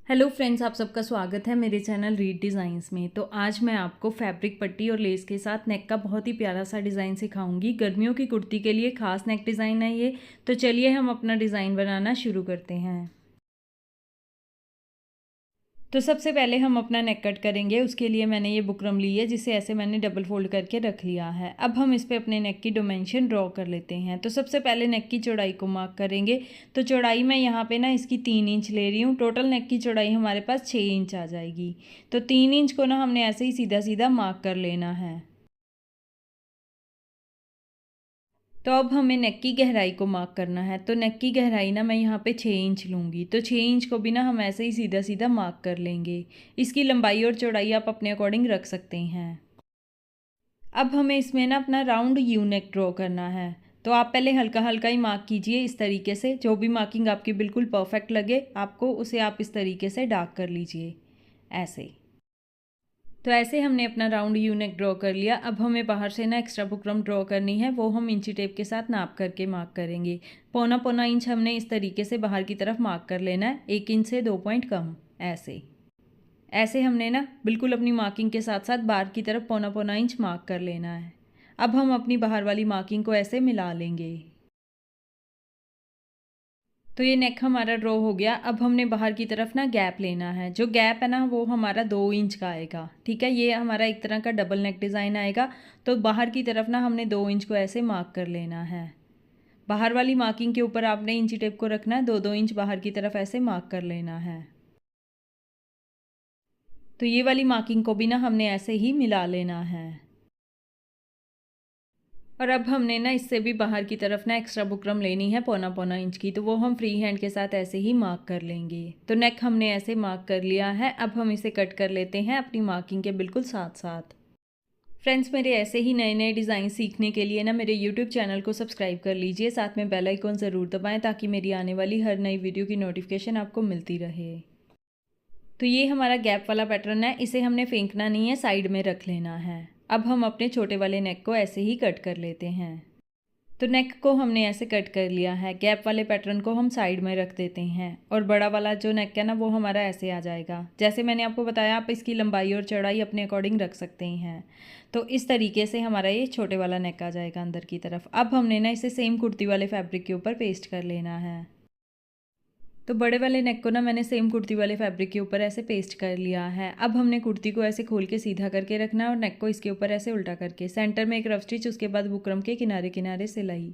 Hello friends, आप सबका स्वागत है मेरे चैनल रीड डिज़ाइंस में। तो आज मैं आपको फैब्रिक पट्टी और लेस के साथ नेक का बहुत ही प्यारा सा डिज़ाइन सिखाऊंगी। गर्मियों की कुर्ती के लिए खास नेक डिज़ाइन है ये। तो चलिए हम अपना डिज़ाइन बनाना शुरू करते हैं। तो सबसे पहले हम अपना नेक कट करेंगे। उसके लिए मैंने ये बुकरम ली है, जिसे ऐसे मैंने डबल फोल्ड करके रख लिया है। अब हम इस पे अपने नेक की डायमेंशन ड्रॉ कर लेते हैं। तो सबसे पहले नेक की चौड़ाई को मार्क करेंगे। तो चौड़ाई मैं यहाँ पे ना इसकी 3 इंच ले रही हूँ। टोटल नेक की चौड़ाई हमारे पास 6 इंच आ जाएगी। तो 3 इंच को ना हमने ऐसे ही सीधा सीधा मार्क कर लेना है। तो अब हमें नेक की गहराई को मार्क करना है। तो नेक की गहराई ना मैं यहाँ पे 6 इंच लूँगी। तो 6 इंच को भी ना हम ऐसे ही सीधा सीधा मार्क कर लेंगे। इसकी लंबाई और चौड़ाई आप अपने अकॉर्डिंग रख सकते हैं। अब हमें इसमें ना अपना राउंड यू नेक ड्रॉ करना है। तो आप पहले हल्का हल्का ही मार्क कीजिए इस तरीके से। जो भी मार्किंग आपकी बिल्कुल परफेक्ट लगे आपको, उसे आप इस तरीके से डार्क कर लीजिए ऐसे। तो ऐसे हमने अपना राउंड यू नेक ड्रॉ कर लिया। अब हमें बाहर से ना एक्स्ट्रा बुकरम ड्रॉ करनी है, वो हम इंची टेप के साथ नाप करके मार्क करेंगे। पौना पौना इंच हमने इस तरीके से बाहर की तरफ मार्क कर लेना है, 1 इंच से 2 पॉइंट कम ऐसे। ऐसे हमने ना बिल्कुल अपनी मार्किंग के साथ साथ बाहर की तरफ पौना पौना इंच मार्क कर लेना है। अब हम अपनी बाहर वाली मार्किंग को ऐसे मिला लेंगे। तो ये नेक हमारा ड्रॉ हो गया। अब हमने बाहर की तरफ ना गैप लेना है। जो गैप है ना वो हमारा 2 इंच का आएगा। ठीक है, ये हमारा एक तरह का डबल नेक डिज़ाइन आएगा। तो बाहर की तरफ ना हमने 2 इंच को ऐसे मार्क कर लेना है। बाहर वाली मार्किंग के ऊपर आपने इंची टेप को रखना है, 2-2 इंच बाहर की तरफ ऐसे मार्क कर लेना है। तो ये वाली मार्किंग को भी ना हमने ऐसे ही मिला लेना है। और अब हमने ना इससे भी बाहर की तरफ ना एक्स्ट्रा बुकरम लेनी है पौना पौना इंच की। तो वो हम फ्री हैंड के साथ ऐसे ही मार्क कर लेंगे। तो नेक हमने ऐसे मार्क कर लिया है। अब हम इसे कट कर लेते हैं अपनी मार्किंग के बिल्कुल साथ साथ। फ्रेंड्स, मेरे ऐसे ही नए नए डिज़ाइन सीखने के लिए ना मेरे यूट्यूब चैनल को सब्सक्राइब कर लीजिए। साथ में बेल आइकॉन ज़रूर दबाएं, ताकि मेरी आने वाली हर नई वीडियो की नोटिफिकेशन आपको मिलती रहे। तो ये हमारा गैप वाला पैटर्न है, इसे हमने फेंकना नहीं है, साइड में रख लेना है। अब हम अपने छोटे वाले नेक को ऐसे ही कट कर लेते हैं। तो नेक को हमने ऐसे कट कर लिया है। गैप वाले पैटर्न को हम साइड में रख देते हैं और बड़ा वाला जो नेक है ना वो हमारा ऐसे आ जाएगा। जैसे मैंने आपको बताया, आप इसकी लंबाई और चौड़ाई अपने अकॉर्डिंग रख सकते हैं। तो इस तरीके से हमारा ये छोटे वाला नेक आ जाएगा अंदर की तरफ। अब हमने ना इसे सेम कुर्ती वाले फैब्रिक के ऊपर पेस्ट कर लेना है। तो बड़े वाले नेक को ना मैंने सेम कुर्ती वाले फैब्रिक के ऊपर ऐसे पेस्ट कर लिया है। अब हमने कुर्ती को ऐसे खोल के सीधा करके रखना है और नेक को इसके ऊपर ऐसे उल्टा करके सेंटर में एक रफ स्टिच, उसके बाद बुकरम के किनारे किनारे सिलाई।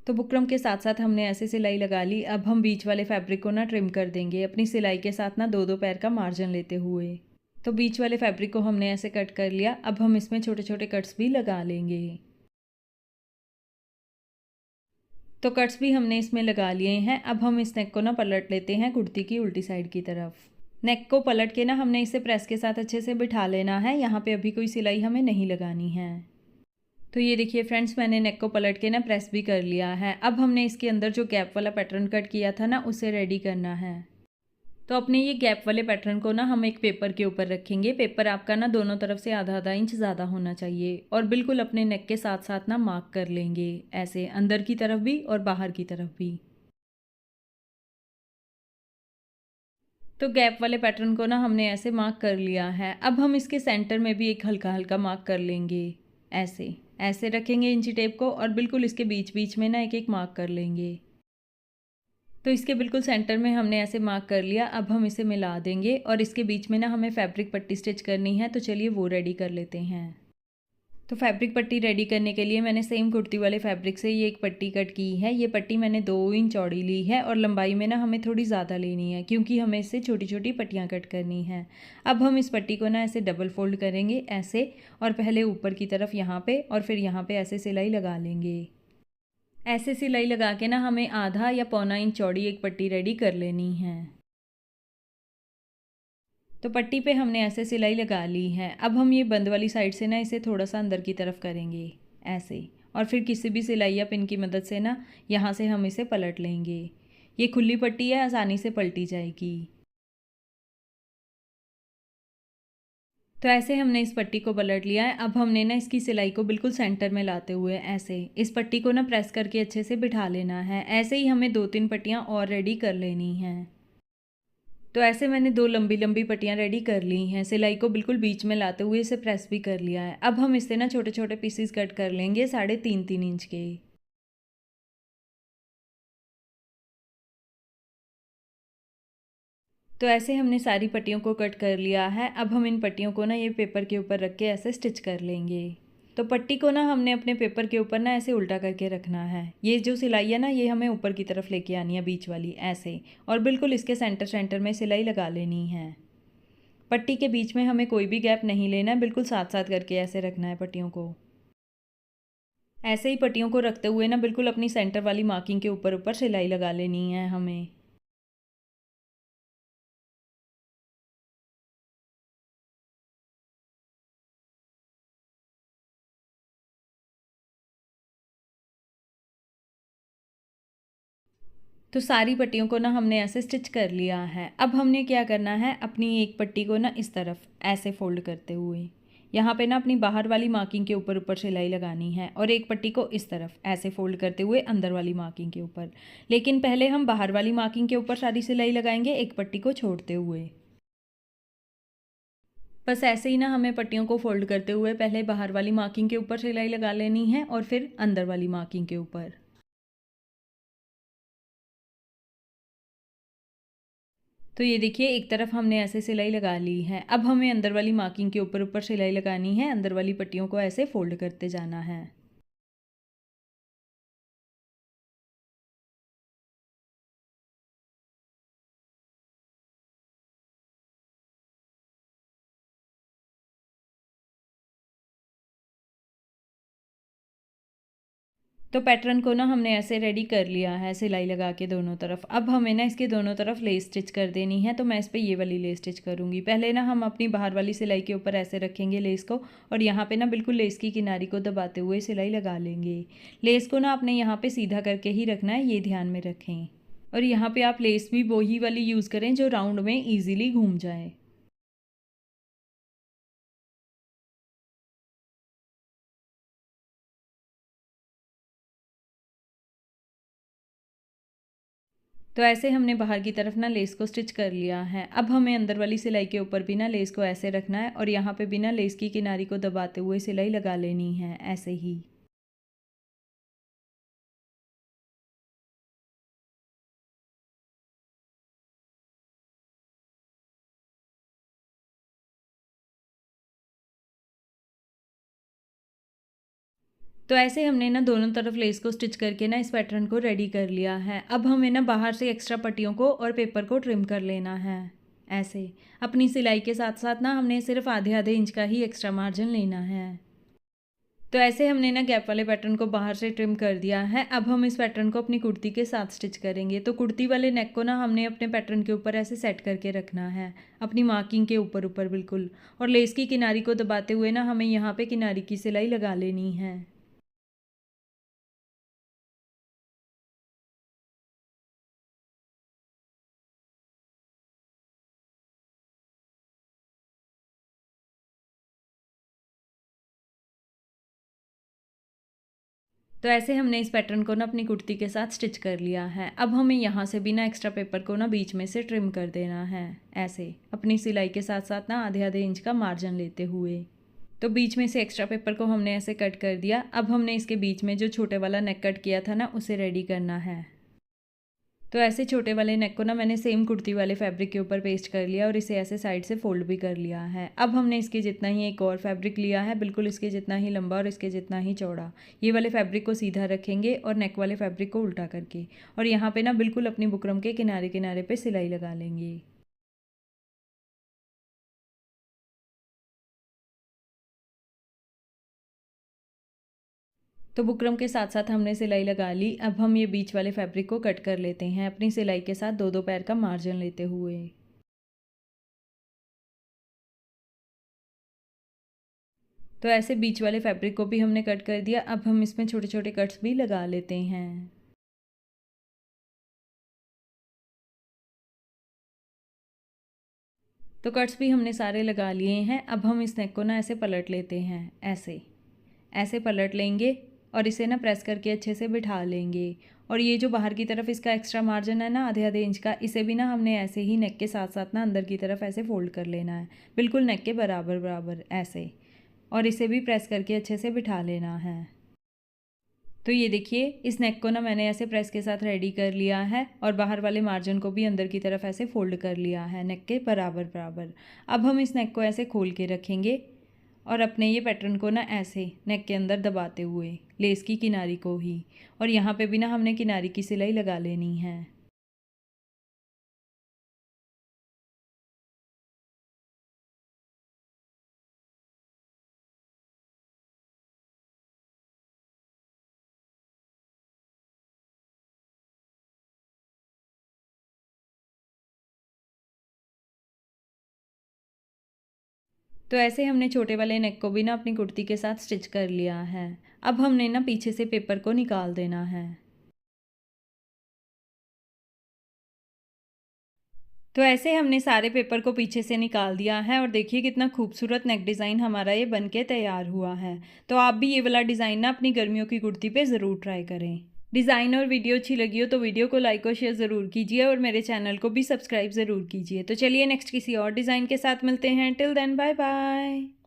तो बुकरम के साथ साथ हमने ऐसे सिलाई लगा ली। अब हम बीच वाले फैब्रिक को ना ट्रिम कर देंगे अपनी सिलाई के साथ ना, दो दो पैर का मार्जिन लेते हुए। तो बीच वाले फैब्रिक को हमने ऐसे कट कर लिया। अब हम इसमें छोटे छोटे कट्स भी लगा लेंगे। तो कट्स भी हमने इसमें लगा लिए हैं। अब हम इस नेक को ना पलट लेते हैं कुर्ती की उल्टी साइड की तरफ। नेक को पलट के ना हमने इसे प्रेस के साथ अच्छे से बिठा लेना है। यहाँ पे अभी कोई सिलाई हमें नहीं लगानी है। तो ये देखिए फ्रेंड्स, मैंने नेक को पलट के ना प्रेस भी कर लिया है। अब हमने इसके अंदर जो गैप वाला पैटर्न कट किया था ना, उसे रेडी करना है। तो अपने ये गैप वाले पैटर्न को ना हम एक पेपर के ऊपर रखेंगे। पेपर आपका ना दोनों तरफ से आधा आधा इंच ज़्यादा होना चाहिए और बिल्कुल अपने नेक के साथ साथ ना मार्क कर लेंगे, ऐसे अंदर की तरफ भी और बाहर की तरफ भी। तो गैप वाले पैटर्न को ना हमने ऐसे मार्क कर लिया है। अब हम इसके सेंटर में भी एक हल्का हल्का मार्क कर लेंगे ऐसे। ऐसे रखेंगे इंची टेप को और बिल्कुल इसके बीच बीच में ना एक एक मार्क कर लेंगे। तो इसके बिल्कुल सेंटर में हमने ऐसे मार्क कर लिया। अब हम इसे मिला देंगे और इसके बीच में ना हमें फैब्रिक पट्टी स्टिच करनी है। तो चलिए वो रेडी कर लेते हैं। तो फैब्रिक पट्टी रेडी करने के लिए मैंने सेम कुर्ती वाले फैब्रिक से ये एक पट्टी कट की है। ये पट्टी मैंने 2 इंच चौड़ी ली है और लंबाई में ना हमें थोड़ी ज़्यादा लेनी है, क्योंकि हमें इससे छोटी छोटी पट्टियाँ कट करनी है। अब हम इस पट्टी को ना ऐसे डबल फोल्ड करेंगे ऐसे, और पहले ऊपर की तरफ यहाँ पे और फिर यहाँ पे ऐसे सिलाई लगा लेंगे। ऐसे सिलाई लगा के ना हमें आधा या पौना इंच चौड़ी एक पट्टी रेडी कर लेनी है। तो पट्टी पे हमने ऐसे सिलाई लगा ली है। अब हम ये बंद वाली साइड से ना इसे थोड़ा सा अंदर की तरफ करेंगे ऐसे, और फिर किसी भी सिलाई या पिन की मदद से ना यहाँ से हम इसे पलट लेंगे। ये खुली पट्टी है, आसानी से पलटी जाएगी। तो ऐसे हमने इस पट्टी को पलट लिया है। अब हमने ना इसकी सिलाई को बिल्कुल सेंटर में लाते हुए ऐसे इस पट्टी को ना प्रेस करके अच्छे से बिठा लेना है। ऐसे ही हमें 2-3 पट्टियाँ और रेडी कर लेनी हैं। तो ऐसे मैंने 2 लंबी-लंबी पट्टियाँ रेडी कर ली हैं। सिलाई को बिल्कुल बीच में लाते हुए इसे प्रेस भी कर लिया है। अब हम इससे ना छोटे-छोटे पीसेस कट कर लेंगे 3.5 इंच के। तो ऐसे हमने सारी पट्टियों को कट कर लिया है। अब हम इन पट्टियों को ना ये पेपर के ऊपर रख के ऐसे स्टिच कर लेंगे। तो पट्टी को ना हमने अपने पेपर के ऊपर ना ऐसे उल्टा करके रखना है। ये जो सिलाई है ना ये हमें ऊपर की तरफ लेके आनी है बीच वाली ऐसे, और बिल्कुल इसके सेंटर सेंटर में सिलाई लगा लेनी है। पट्टी के बीच में हमें कोई भी गैप नहीं लेना है, बिल्कुल साथ साथ करके ऐसे रखना है पट्टियों को। ऐसे ही पट्टियों को रखते हुए ना बिल्कुल अपनी सेंटर वाली मार्किंग के ऊपर ऊपर सिलाई लगा लेनी है हमें। तो सारी पट्टियों को ना हमने ऐसे स्टिच कर लिया है। अब हमने क्या करना है, अपनी एक पट्टी को ना इस तरफ ऐसे फोल्ड करते हुए यहाँ पे ना अपनी बाहर वाली मार्किंग के ऊपर ऊपर सिलाई लगानी है, और एक पट्टी को इस तरफ ऐसे फोल्ड करते हुए अंदर वाली मार्किंग के ऊपर। लेकिन पहले हम बाहर वाली मार्किंग के ऊपर सारी सिलाई लगाएंगे एक पट्टी को छोड़ते हुए। बस ऐसे ही ना हमें पट्टियों को फोल्ड करते हुए पहले बाहर वाली मार्किंग के ऊपर सिलाई लगा लेनी है और फिर अंदर वाली मार्किंग के ऊपर। तो ये देखिए एक तरफ हमने ऐसे सिलाई लगा ली है। अब हमें अंदर वाली मार्किंग के ऊपर ऊपर सिलाई लगानी है। अंदर वाली पट्टियों को ऐसे फोल्ड करते जाना है। तो पैटर्न को ना हमने ऐसे रेडी कर लिया है सिलाई लगा के दोनों तरफ। अब हमें ना इसके दोनों तरफ लेस स्टिच कर देनी है। तो मैं इस पे ये वाली लेस स्टिच करूँगी। पहले ना हम अपनी बाहर वाली सिलाई के ऊपर ऐसे रखेंगे लेस को, और यहाँ पे ना बिल्कुल लेस की किनारी को दबाते हुए सिलाई लगा लेंगे। लेस को ना आपने यहाँ पे सीधा करके ही रखना है, ये ध्यान में रखें। और यहाँ पे आप लेस भी वही वाली यूज़ करें जो राउंड में ईजिली घूम जाए। तो ऐसे हमने बाहर की तरफ ना लेस को स्टिच कर लिया है। अब हमें अंदर वाली सिलाई के ऊपर भी ना लेस को ऐसे रखना है, और यहाँ पे भी ना लेस की किनारी को दबाते हुए सिलाई लगा लेनी है ऐसे ही। तो ऐसे हमने ना दोनों तरफ लेस को स्टिच करके ना इस पैटर्न को रेडी कर लिया है। अब हमें ना बाहर से एक्स्ट्रा पट्टियों को और पेपर को ट्रिम कर लेना है ऐसे। अपनी सिलाई के साथ साथ ना हमने सिर्फ आधे आधे इंच का ही एक्स्ट्रा मार्जिन लेना है। तो ऐसे हमने ना गैप वाले पैटर्न को बाहर से ट्रिम कर दिया है। अब हम इस पैटर्न को अपनी कुर्ती के साथ स्टिच करेंगे। तो कुर्ती वाले नेक को ना हमने अपने पैटर्न के ऊपर ऐसे सेट करके रखना है, अपनी मार्किंग के ऊपर ऊपर बिल्कुल, और लेस की किनारी को दबाते हुए ना हमें यहाँ पे किनारी की सिलाई लगा लेनी है। तो ऐसे हमने इस पैटर्न को ना अपनी कुर्ती के साथ स्टिच कर लिया है। अब हमें यहाँ से भी ना एक्स्ट्रा पेपर को ना बीच में से ट्रिम कर देना है ऐसे, अपनी सिलाई के साथ साथ ना आधे आधे इंच का मार्जिन लेते हुए। तो बीच में से एक्स्ट्रा पेपर को हमने ऐसे कट कर दिया। अब हमने इसके बीच में जो छोटे वाला नेक कट किया था ना उसे रेडी करना है। तो ऐसे छोटे वाले नेक को ना मैंने सेम कुर्ती वाले फैब्रिक के ऊपर पेस्ट कर लिया, और इसे ऐसे साइड से फोल्ड भी कर लिया है। अब हमने इसके जितना ही एक और फैब्रिक लिया है, बिल्कुल इसके जितना ही लंबा और इसके जितना ही चौड़ा। ये वाले फैब्रिक को सीधा रखेंगे और नेक वाले फैब्रिक को उल्टा करके, और यहाँ पे ना बिल्कुल अपनी बुकरम के किनारे किनारे पे सिलाई लगा लेंगे। तो बुकरम के साथ साथ हमने सिलाई लगा ली। अब हम ये बीच वाले फैब्रिक को कट कर लेते हैं अपनी सिलाई के साथ दो दो पैर का मार्जिन लेते हुए। तो ऐसे बीच वाले फैब्रिक को भी हमने कट कर दिया। अब हम इसमें छोटे छोटे कट्स भी लगा लेते हैं। तो कट्स भी हमने सारे लगा लिए हैं। अब हम इस नेक को ना ऐसे पलट लेते हैं, ऐसे ऐसे पलट लेंगे और इसे ना प्रेस करके अच्छे से बिठा लेंगे। और ये जो बाहर की तरफ इसका एक्स्ट्रा मार्जिन है ना आधे आधे इंच का, इसे भी ना हमने ऐसे ही नेक के साथ साथ ना अंदर की तरफ ऐसे फोल्ड कर लेना है, बिल्कुल नेक के बराबर बराबर ऐसे। और इसे भी प्रेस करके अच्छे से बिठा लेना है। तो ये देखिए इस नेक को ना मैंने ऐसे प्रेस के साथ रेडी कर लिया है और बाहर वाले मार्जिन को भी अंदर की तरफ ऐसे फोल्ड कर लिया है नेक के बराबर बराबर। अब हम इस नेक को ऐसे खोल के रखेंगे और अपने ये पैटर्न को ना ऐसे नेक के अंदर दबाते हुए लेस की किनारी को ही, और यहाँ पे भी ना हमने किनारी की सिलाई लगा लेनी है। तो ऐसे हमने छोटे वाले नेक को भी ना अपनी कुर्ती के साथ स्टिच कर लिया है। अब हमने ना पीछे से पेपर को निकाल देना है। तो ऐसे हमने सारे पेपर को पीछे से निकाल दिया है और देखिए कितना खूबसूरत नेक डिज़ाइन हमारा ये बनके तैयार हुआ है। तो आप भी ये वाला डिज़ाइन ना अपनी गर्मियों की कुर्ती पे ज़रूर ट्राई करें। डिज़ाइन और वीडियो अच्छी लगी हो तो वीडियो को लाइक और शेयर ज़रूर कीजिए और मेरे चैनल को भी सब्सक्राइब ज़रूर कीजिए। तो चलिए नेक्स्ट किसी और डिज़ाइन के साथ मिलते हैं। Till then bye bye.